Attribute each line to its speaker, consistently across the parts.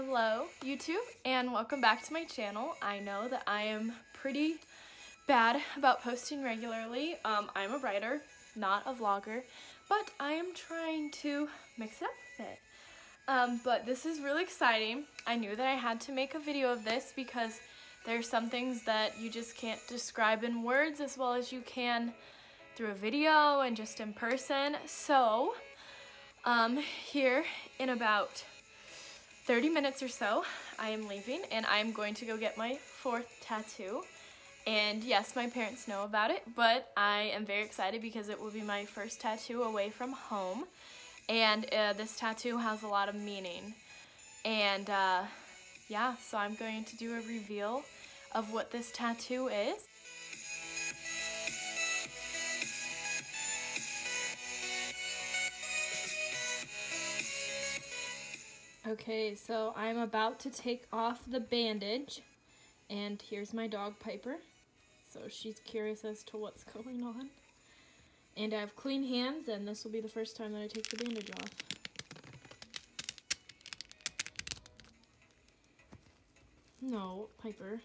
Speaker 1: Hello YouTube and welcome back to my channel. I know that I am pretty bad about posting regularly. I'm a writer, not a vlogger, but I am trying to mix it up a bit. But this is really exciting. I knew that I had to make a video of this because there's some things that you just can't describe in words as well as you can through a video and just in person. So here in about 30 minutes or so, I am leaving and I'm going to go get my 4th tattoo. And yes, my parents know about it, but I am very excited because it will be my first tattoo away from home. And this tattoo has a lot of meaning. And yeah, so I'm going to do a reveal of what this tattoo is. Okay, so I'm about to take off the bandage, and here's my dog Piper. So she's curious as to what's going on. And I have clean hands, and this will be the first time that I take the bandage off. No, Piper.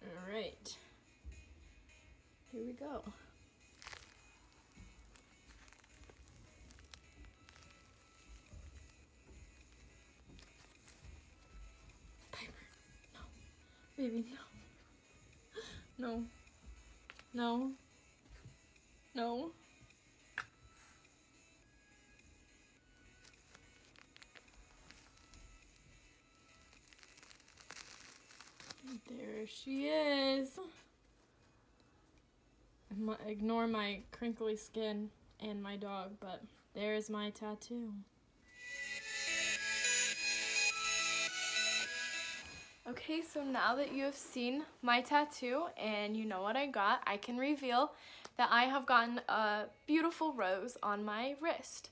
Speaker 1: All right. Here we go. Baby, no. No. No. There she is. Ignore my crinkly skin and my dog, but there's my tattoo. Okay, so now that you have seen my tattoo and you know what I got, I can reveal that I have gotten a beautiful rose on my wrist.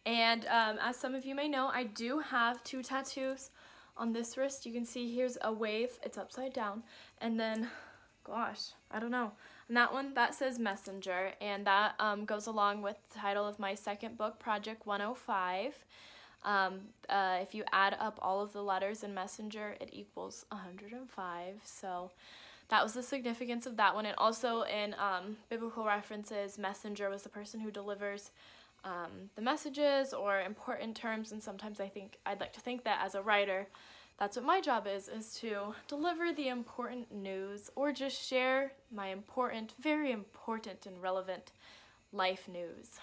Speaker 1: And as some of you may know, I do have 2 tattoos on this wrist. You can see here's a wave, it's upside down, and then, gosh, I don't know. And that one, that says Messenger, and that goes along with the title of my second book, Project 105. If you add up all of the letters in Messenger, it equals 105. So that was the significance of that one. And also in biblical references, messenger was the person who delivers the messages or important terms. And sometimes I'd like to think that as a writer, that's what my job is to deliver the important news or just share my important, very important and relevant life news.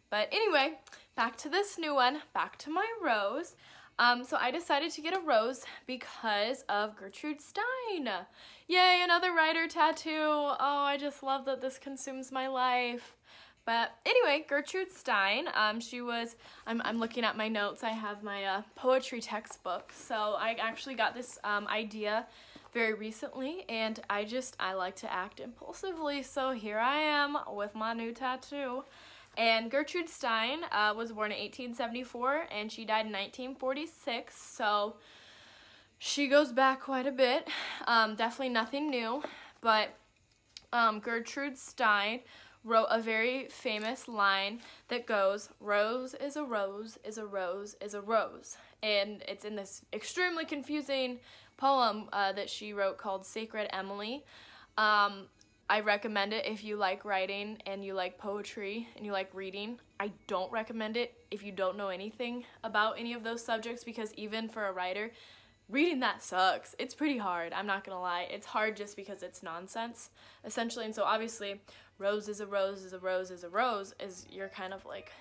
Speaker 1: But anyway, back to this new one, back to my rose. So I decided to get a rose because of Gertrude Stein. Yay, another writer tattoo. Oh, I just love that this consumes my life. But anyway, Gertrude Stein, she was, I'm looking at my notes, I have my poetry textbook. So I actually got this idea very recently, and I like to act impulsively. So here I am with my new tattoo. And Gertrude Stein was born in 1874 and she died in 1946, so she goes back quite a bit. Definitely nothing new, but Gertrude Stein wrote a very famous line that goes, "Rose is a rose, is a rose, is a rose." And it's in this extremely confusing poem that she wrote called Sacred Emily. I recommend it if you like writing and you like poetry and you like reading. I don't recommend it if you don't know anything about any of those subjects, because even for a writer, reading that sucks. It's pretty hard, I'm not gonna lie. It's hard just because it's nonsense, essentially. And so obviously, rose is a rose is a rose is a rose is you're kind of like,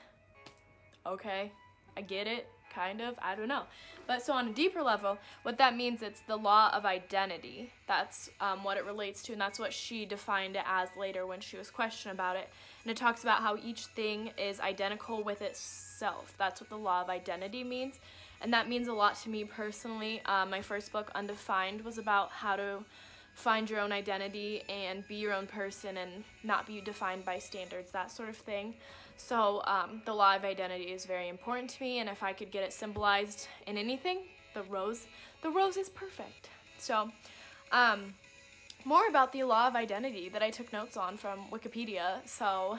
Speaker 1: okay, I get it. Kind of, I don't know. But so on a deeper level, what that means, it's the law of identity. That's what it relates to, and that's what she defined it as later when she was questioned about it. And it talks about how each thing is identical with itself. That's what the law of identity means, and that means a lot to me personally. My first book, Undefined, was about how to find your own identity and be your own person and not be defined by standards, that sort of thing. So the law of identity is very important to me, and if I could get it symbolized in anything, the rose is perfect. So more about the law of identity that I took notes on from Wikipedia. So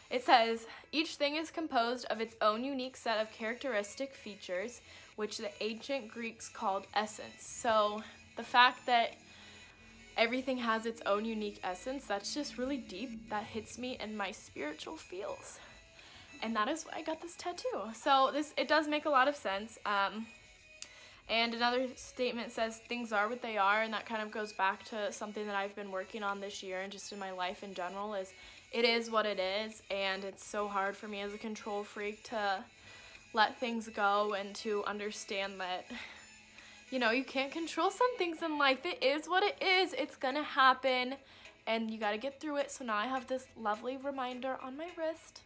Speaker 1: It says, each thing is composed of its own unique set of characteristic features, which the ancient Greeks called essence. So the fact that everything has its own unique essence, that's just really deep. That hits me in my spiritual feels. And that is why I got this tattoo. So it does make a lot of sense. And another statement says, things are what they are, and that kind of goes back to something that I've been working on this year and just in my life in general, is it is what it is, and it's so hard for me as a control freak to let things go and to understand that, you know, you can't control some things in life. It is what it is. It's gonna happen, and you gotta get through it. So now I have this lovely reminder on my wrist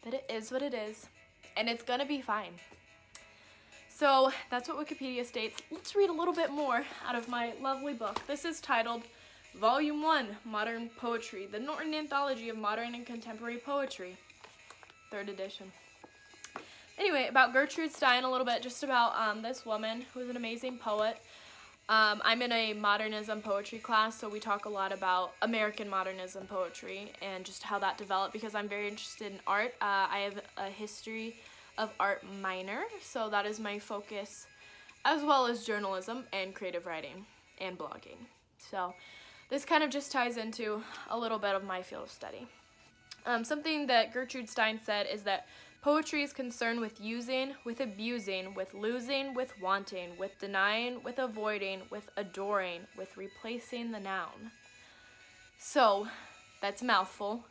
Speaker 1: that it is what it is, and it's gonna be fine. So that's what Wikipedia states. Let's read a little bit more out of my lovely book. This is titled Volume 1, Modern Poetry, the Norton Anthology of Modern and Contemporary Poetry, 3rd edition. Anyway, about Gertrude Stein a little bit, just about this woman who's an amazing poet. I'm in a modernism poetry class, so we talk a lot about American modernism poetry and just how that developed, because I'm very interested in art. I have a history of art minor, so that is my focus, as well as journalism and creative writing and blogging. So this kind of just ties into a little bit of my field of study. Something that Gertrude Stein said is that poetry is concerned with using, with abusing, with losing, with wanting, with denying, with avoiding, with adoring, with replacing the noun. So that's a mouthful.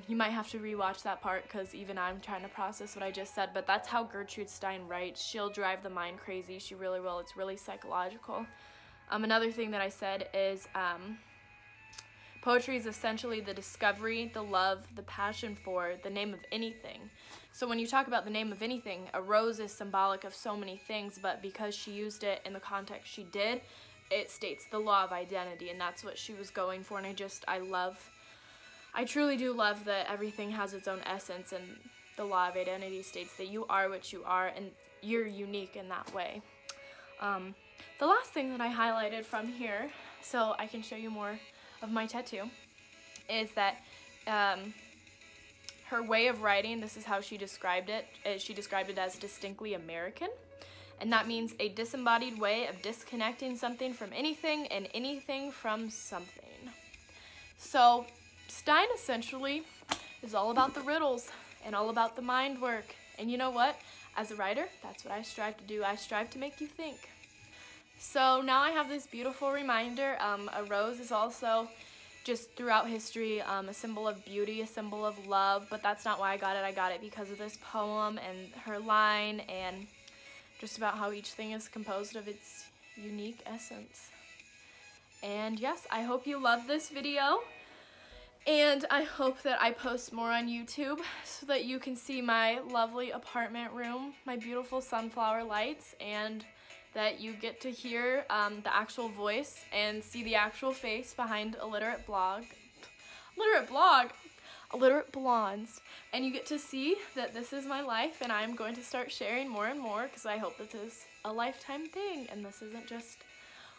Speaker 1: You might have to rewatch that part, because even I'm trying to process what I just said, but that's how Gertrude Stein writes. She'll drive the mind crazy. She really will. It's really psychological. Another thing that I said is poetry is essentially the discovery, the love, the passion for the name of anything. So when you talk about the name of anything, a rose is symbolic of so many things, but because she used it in the context she did, it states the law of identity, and that's what she was going for. And I truly do love that everything has its own essence, and the law of identity states that you are what you are, and you're unique in that way. The last thing that I highlighted from here, so I can show you more of my tattoo, is that her way of writing, this is how she described it. She described it as distinctly American, and that means a disembodied way of disconnecting something from anything and anything from something. So Stein essentially is all about the riddles and all about the mind work. And you know what? As a writer, that's what I strive to do. I strive to make you think. So now I have this beautiful reminder. A rose is also just throughout history a symbol of beauty, a symbol of love, but that's not why I got it. I got it because of this poem and her line, and just about how each thing is composed of its unique essence. And yes, I hope you love this video. And I hope that I post more on YouTube so that you can see my lovely apartment room, my beautiful sunflower lights, and that you get to hear the actual voice and see the actual face behind IlliterateBlondes, and you get to see that this is my life, and I'm going to start sharing more and more, because I hope this is a lifetime thing, and this isn't just,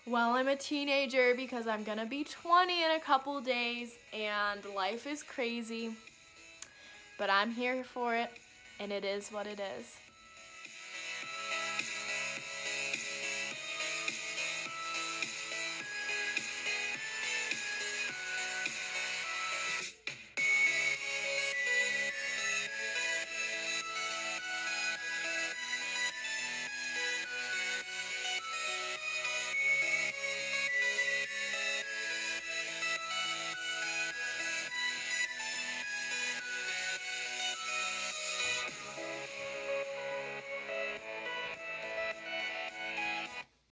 Speaker 1: well, I'm a teenager, because I'm gonna be 20 in a couple days, and life is crazy, but I'm here for it, and it is what it is.